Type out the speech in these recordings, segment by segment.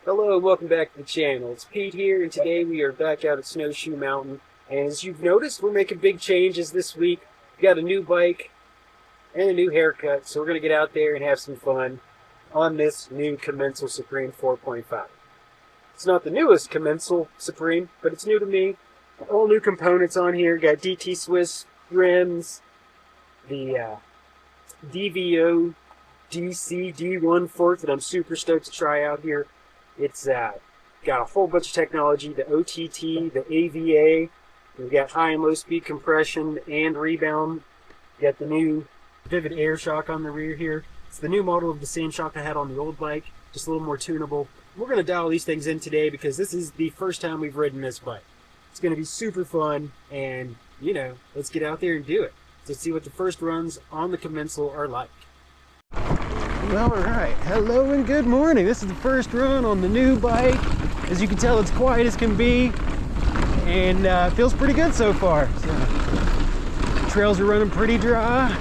Hello and welcome back to the channel. It's Pete here, and today we are back out at Snowshoe Mountain. And as you've noticed, we're making big changes this week. We got a new bike and a new haircut, so we're going to get out there and have some fun on this new Commencal Supreme 4.5. It's not the newest Commencal Supreme, but it's new to me. All new components on here. Got DT Swiss rims, the DVO DC D1 fork that I'm super stoked to try out here. It's got a whole bunch of technology, the OTT, the AVA. We've got high and low speed compression and rebound. We've got the new Vivid Air shock on the rear here. It's the new model of the same shock I had on the old bike, just a little more tunable. We're going to dial these things in today because this is the first time we've ridden this bike. It's going to be super fun, and, you know, let's get out there and do it. Let's see what the first runs on the Commencal are like. Alright, hello and good morning. This is the first run on the new bike. As you can tell, it's quiet as can be, and feels pretty good so far. So, trails are running pretty dry.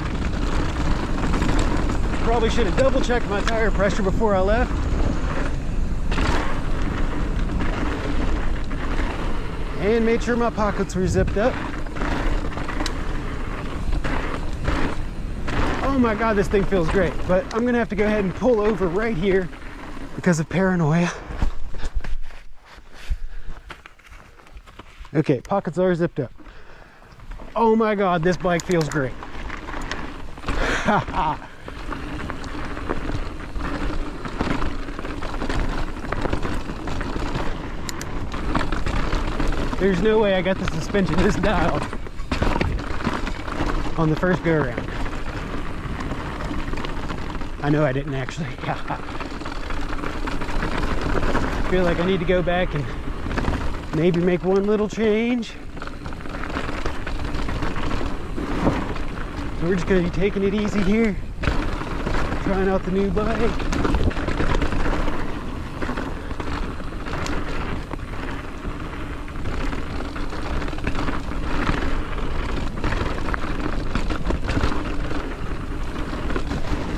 Probably should have double checked my tire pressure before I left. And made sure my pockets were zipped up. Oh my God, this thing feels great, but I'm gonna have to go ahead and pull over right here because of paranoia. Okay, pockets are zipped up. Oh my God, this bike feels great. There's no way I got the suspension this dialed on the first go around. I know I didn't actually. I feel like I need to go back and maybe make one little change. So we're just going to be taking it easy here, trying out the new bike.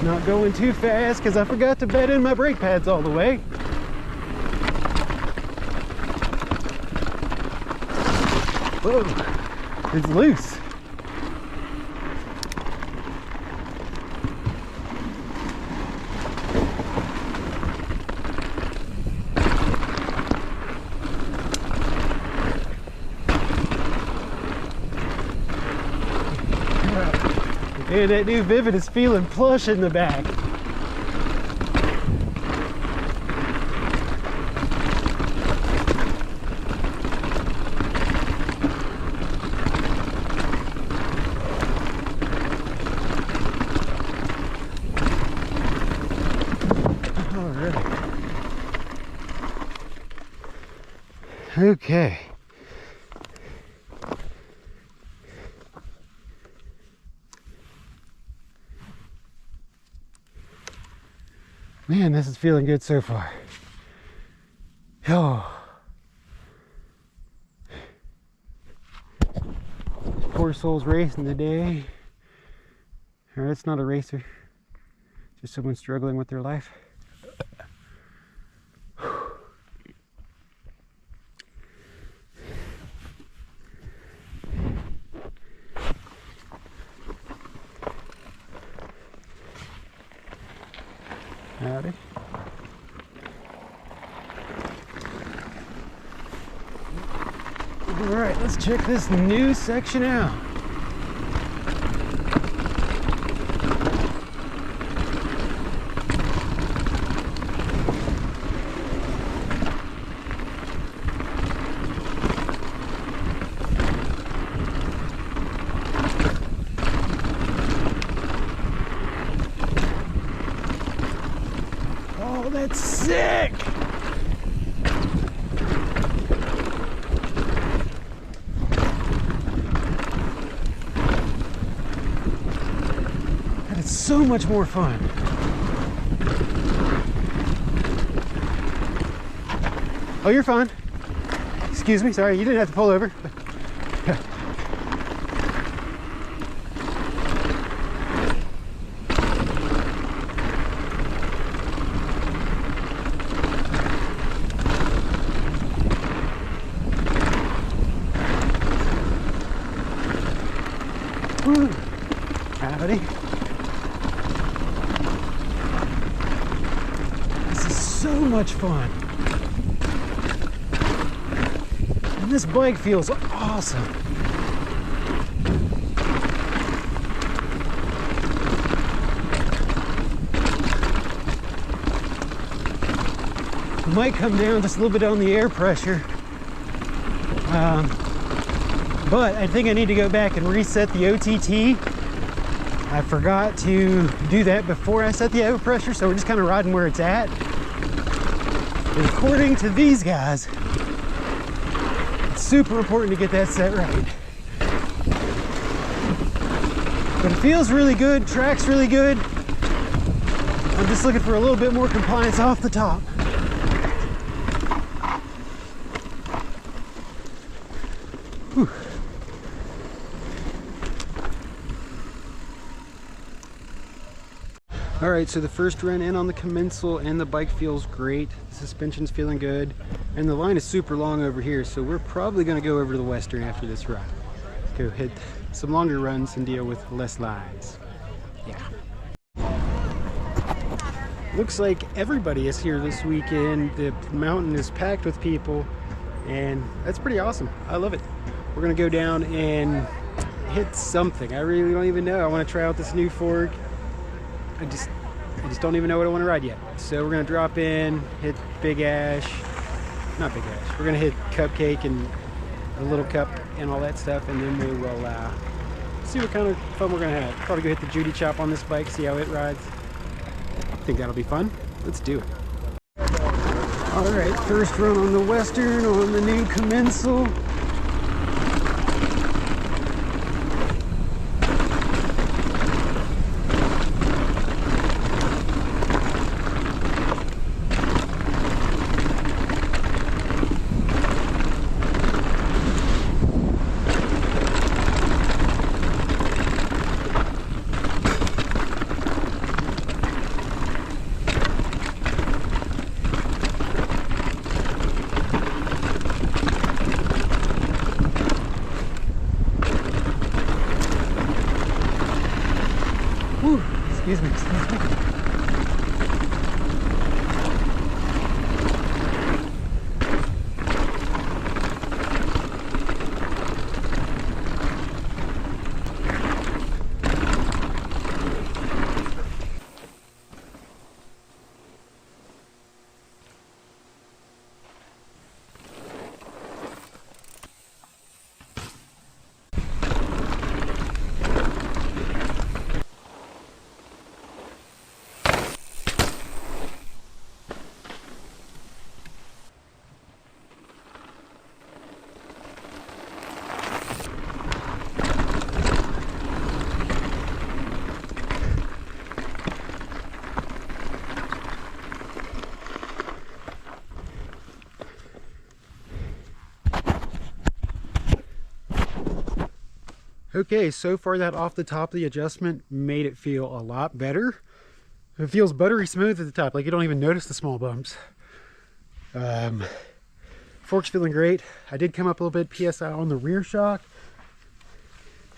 Not going too fast because I forgot to bed in my brake pads all the way. Whoa, it's loose. And that new Vivid is feeling plush in the back. All right. Okay. Man, this is feeling good so far. Oh. Poor soul's racing today. Or it's not a racer. Just someone struggling with their life. Howdy. All right, let's check this new section out. Oh, that's sick! That is so much more fun. Oh, you're fine. Excuse me, sorry, you didn't have to pull over. so much fun. And this bike feels awesome. Might come down just a little bit on the air pressure, but I think I need to go back and reset the OTT. I forgot to do that before I set the air pressure, so we're just kind of riding where it's at. And according to these guys, it's super important to get that set right. But it feels really good, track's really good. I'm just looking for a little bit more compliance off the top. Whew. All right, so the first run in on the Commencal and the bike feels great. The suspension's feeling good, and the line is super long over here, so we're probably gonna go over to the Western after this run. Go hit some longer runs and deal with less lines. Yeah. Looks like everybody is here this weekend. The mountain is packed with people, and that's pretty awesome. I love it. We're gonna go down and hit something. I really don't even know. I want to try out this new fork. I just don't even know what I want to ride yet. So we're gonna drop in, hit Big Ash, not Big Ash. We're gonna hit Cupcake and a Little Cup and all that stuff, and then we will see what kind of fun we're gonna have. Probably go hit the Judy Chop on this bike, see how it rides. I think that'll be fun. Let's do it. All right, first run on the Western on the new Commencal. Excuse me. Okay, so far that off the top of the adjustment made it feel a lot better. It feels buttery smooth at the top, like you don't even notice the small bumps. Fork's feeling great. I did come up a little bit PSI on the rear shock,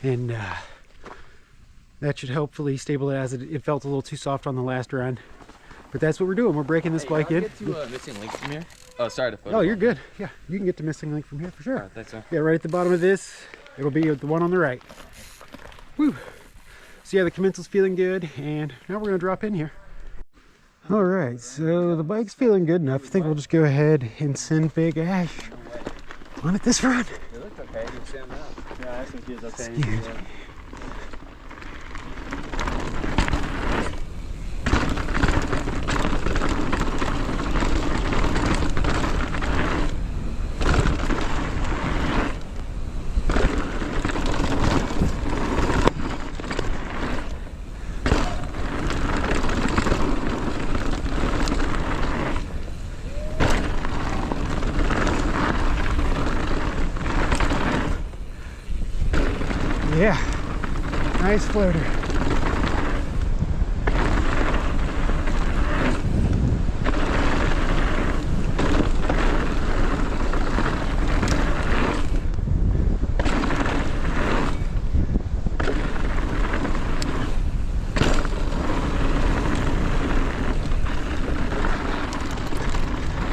and that should hopefully stabilize it. It felt a little too soft on the last run, but that's what we're doing. We're breaking this bike in. Get to missing link from here? Oh, sorry to photo. Oh, you're good. Yeah, you can get to missing link from here for sure. Right, thanks, sir. Yeah, right at the bottom of this. It'll be the one on the right. Woo! So yeah, the Commencal's feeling good, and now we're gonna drop in here. All right, so the bike's feeling good enough. I think we'll just go ahead and send Big Ash on it this run. It looks okay. You can stand up. Yeah, I think it's okay. Excuse me. Yeah, nice floater.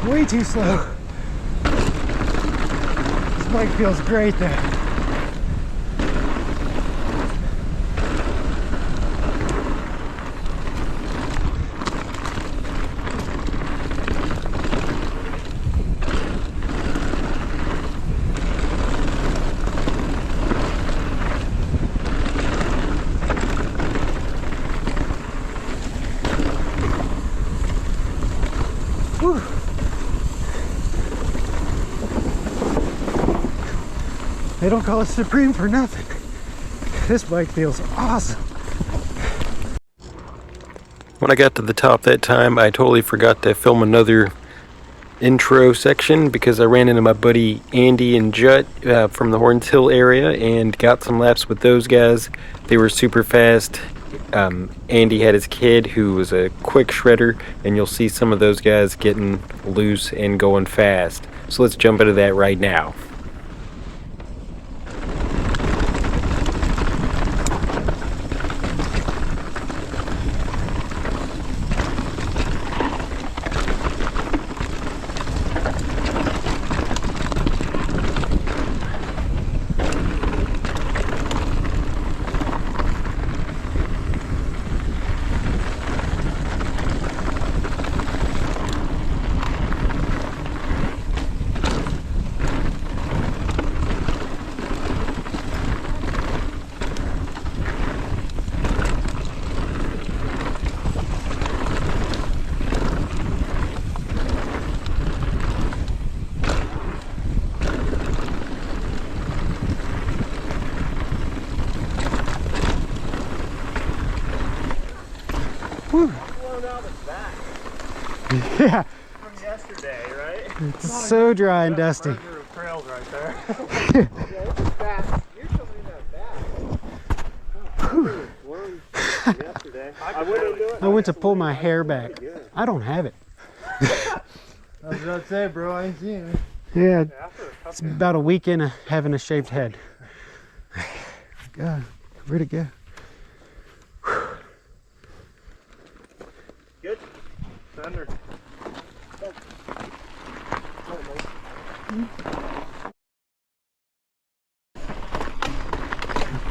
Way too slow. This bike feels great though. Whew. They don't call it Supreme for nothing. This bike feels awesome. When I got to the top that time, I totally forgot to film another intro section because I ran into my buddy Andy and Jut from the Horns Hill area and got some laps with those guys. They were super fast. Andy had his kid who was a quick shredder, and you'll see some of those guys getting loose and going fast. So let's jump into that right now. Whew. Blown out the back. Yeah. From yesterday, right? It's so dry and dusty. Trails right there. Yeah, it's fast. You're coming in that back. Oh, blown yesterday. I went to pull my hair back. I don't have it. I was about to say, bro, I ain't seen it. Yeah, it's about a week in of having a shaved head. God, where'd it go? Good. Thunder.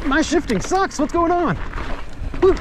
My shifting sucks. What's going on? Whew.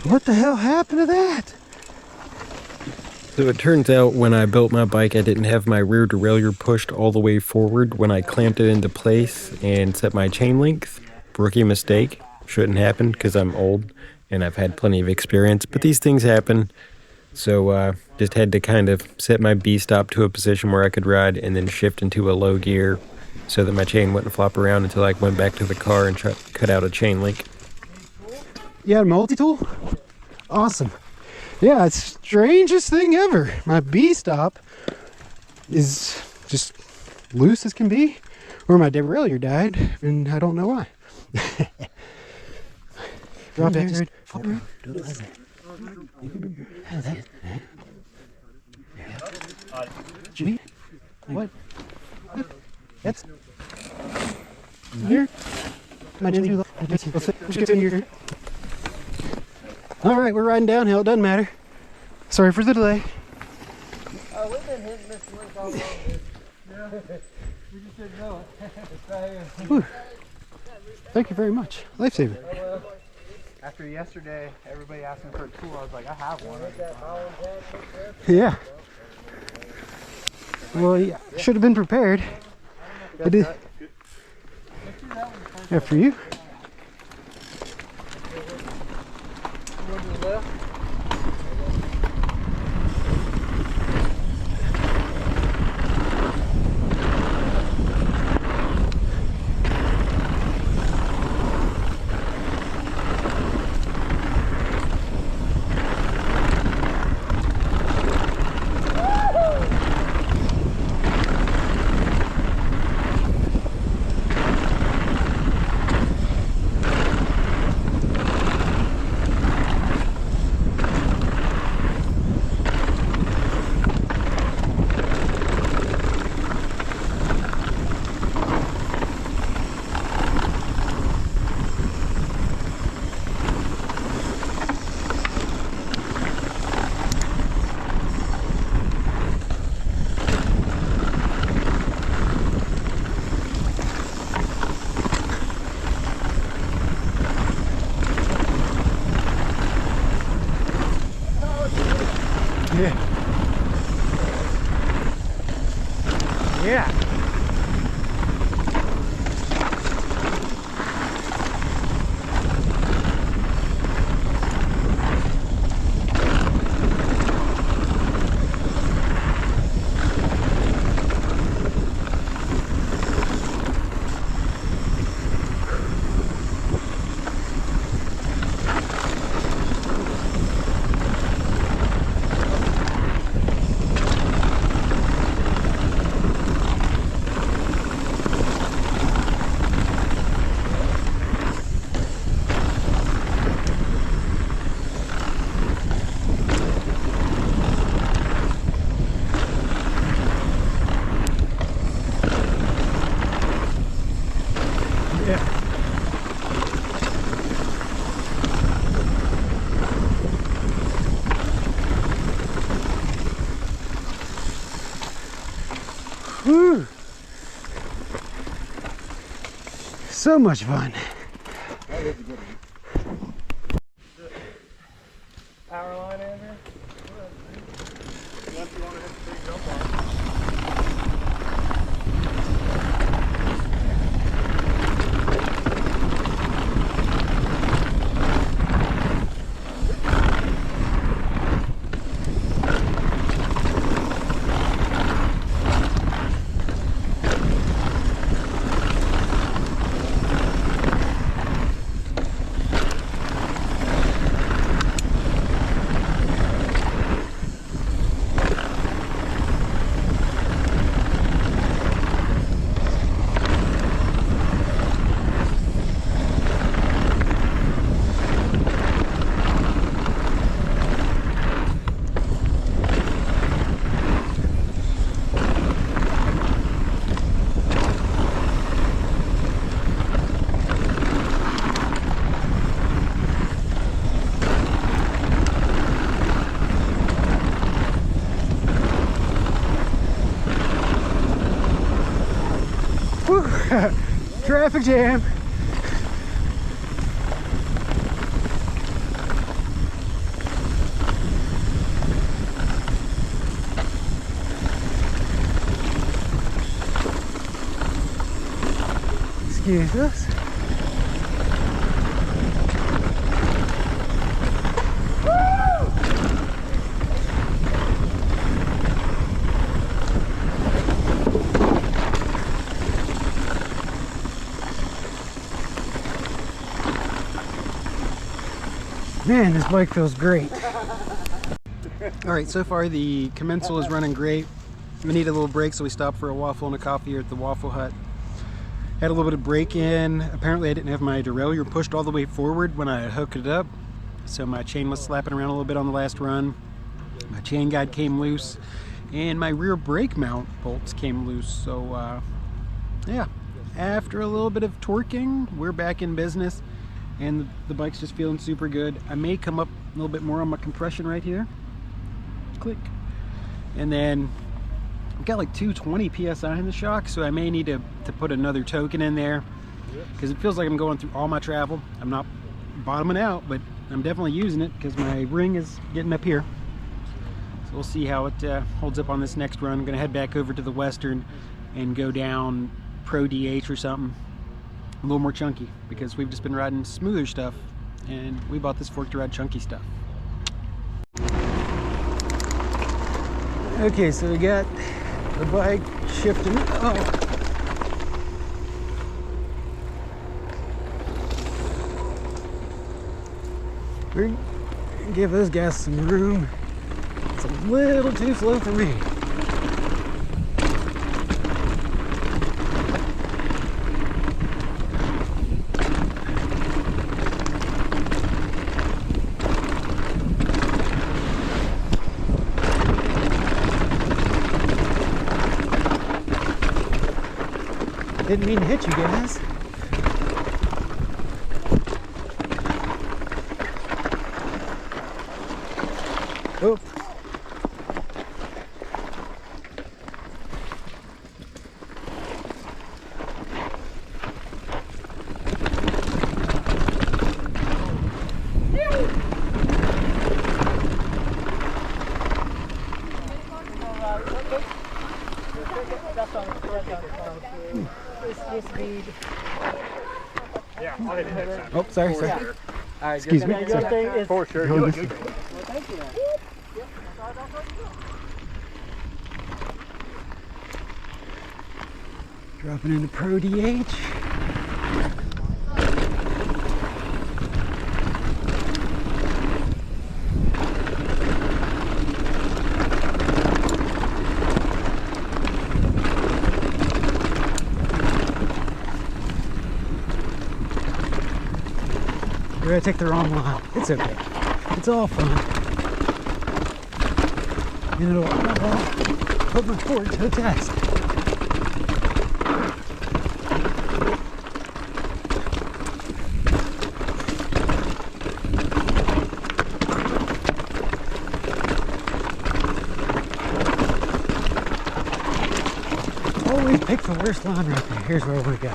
What the hell happened to that? So it turns out when I built my bike, I didn't have my rear derailleur pushed all the way forward when I clamped it into place and set my chain length. Rookie mistake. Shouldn't happen because I'm old and I've had plenty of experience, but these things happen. So just had to kind of set my B-stop to a position where I could ride and then shift into a low gear so that my chain wouldn't flop around until I went back to the car and cut out a chain link. Yeah, multi-tool? Awesome. Yeah, it's strangest thing ever. My B-stop is just loose as can be, or my derailleur died, and I don't know why. Drop it. What? That's here. My Jimmy. Let's get in here. All right, we're riding downhill. It doesn't matter. Sorry for the delay. Oh, we've been hitting this link all over. Yeah. We just didn't know it. It's right here. Whew. Thank you very much. Lifesaver. Oh, well. After yesterday, everybody asked me for a tool. I was like, I have one. Yeah. Well, yeah, should have been prepared. I did. Yeah, for you. Yeah. Whew. So much fun. Power line in here? Unless you want to hit the big jump on. Traffic jam. Excuse us. Man, this bike feels great. All right, so far the Commencal is running great. We need a little break, so we stopped for a waffle and a coffee here at the Waffle Hut. Had a little bit of break in. Apparently I didn't have my derailleur pushed all the way forward when I hooked it up, so my chain was slapping around a little bit on the last run. My chain guide came loose, and my rear brake mount bolts came loose. So yeah, after a little bit of torquing, we're back in business, and the bike's just feeling super good. I may come up a little bit more on my compression right here. Click. And then I've got like 220 psi in the shock, so I may need to put another token in there, because it feels like I'm going through all my travel. I'm not bottoming out, but I'm definitely using it because my ring is getting up here. So we'll see how it holds up on this next run. I'm going to head back over to the Western and go down Pro DH or something a little more chunky, because we've just been riding smoother stuff, and we bought this fork to ride chunky stuff. Okay, so we got the bike shifting. Oh. We're gonna give those guys some room. It's a little too slow for me. Didn't mean to hit you guys. Oh. Yeah, I'll hit it next time. Oh, sorry. All right, Excuse me. Your thing is for sure. Go You this look way. good. Well, thank you. Dropping into Pro DH. Did I take the wrong line? It's okay. It's all fun. And it'll put my fork to the test. Always pick the worst line right there. Here's where we go.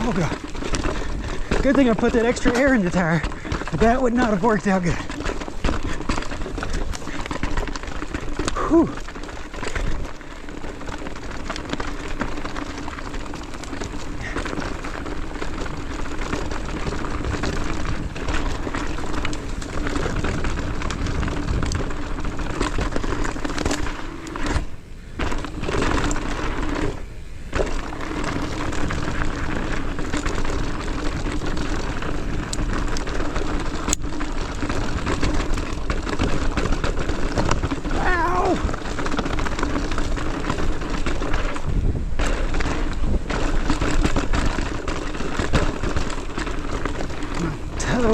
Oh God. Good thing I put that extra air in the tire. That would not have worked out good. Whew.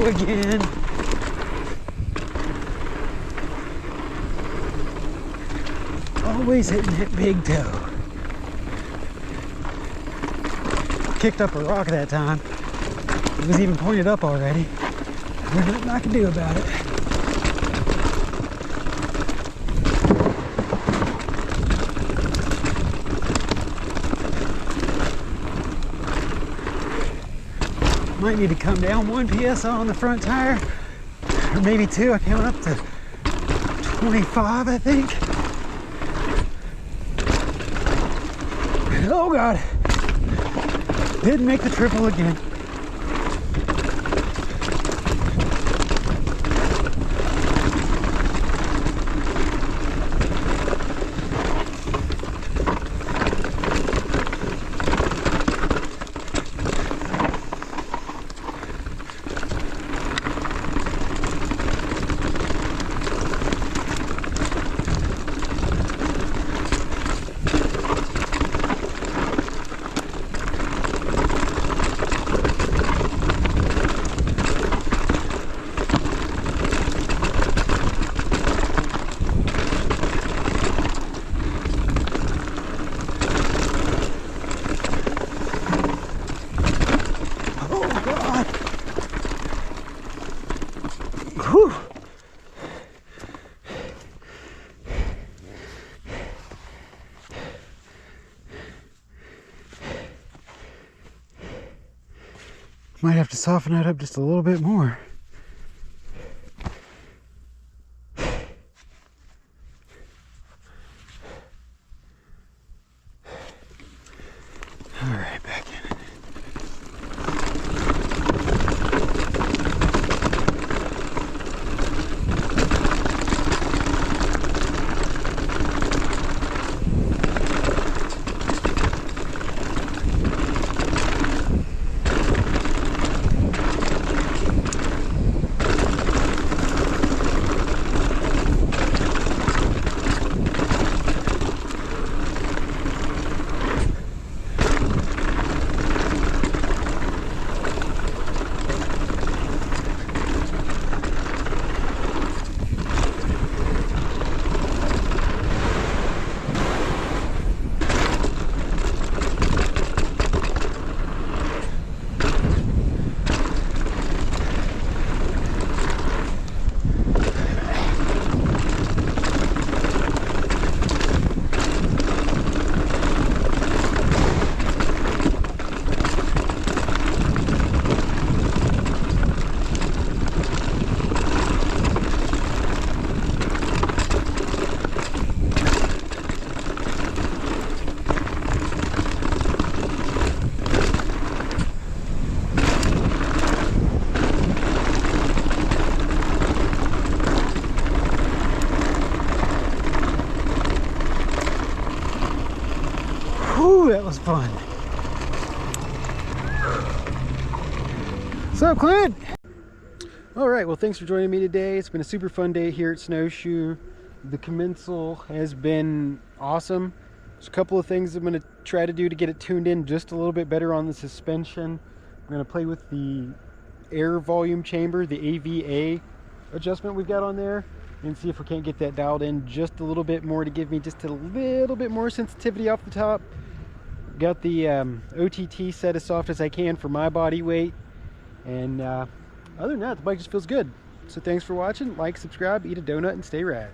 Again. Always hitting that big toe. Kicked up a rock that time. It was even pointed up already. There's nothing I can do about it. Might need to come down 1 PSI on the front tire, or maybe 2. I count up to 25, I think. Oh God, didn't make the triple again. Whew. Might have to soften that up just a little bit more. All right, back in it. Whew, that was fun. What's up, Clint? All right, well, thanks for joining me today. It's been a super fun day here at Snowshoe. The Commencal has been awesome. There's a couple of things I'm going to try to do to get it tuned in just a little bit better on the suspension. I'm going to play with the air volume chamber, the AVA adjustment we've got on there, and see if we can't get that dialed in just a little bit more to give me just a little bit more sensitivity off the top. Got the OTT set as soft as I can for my body weight, and other than that, the bike just feels good. So thanks for watching. Like, subscribe, eat a donut, and stay rad.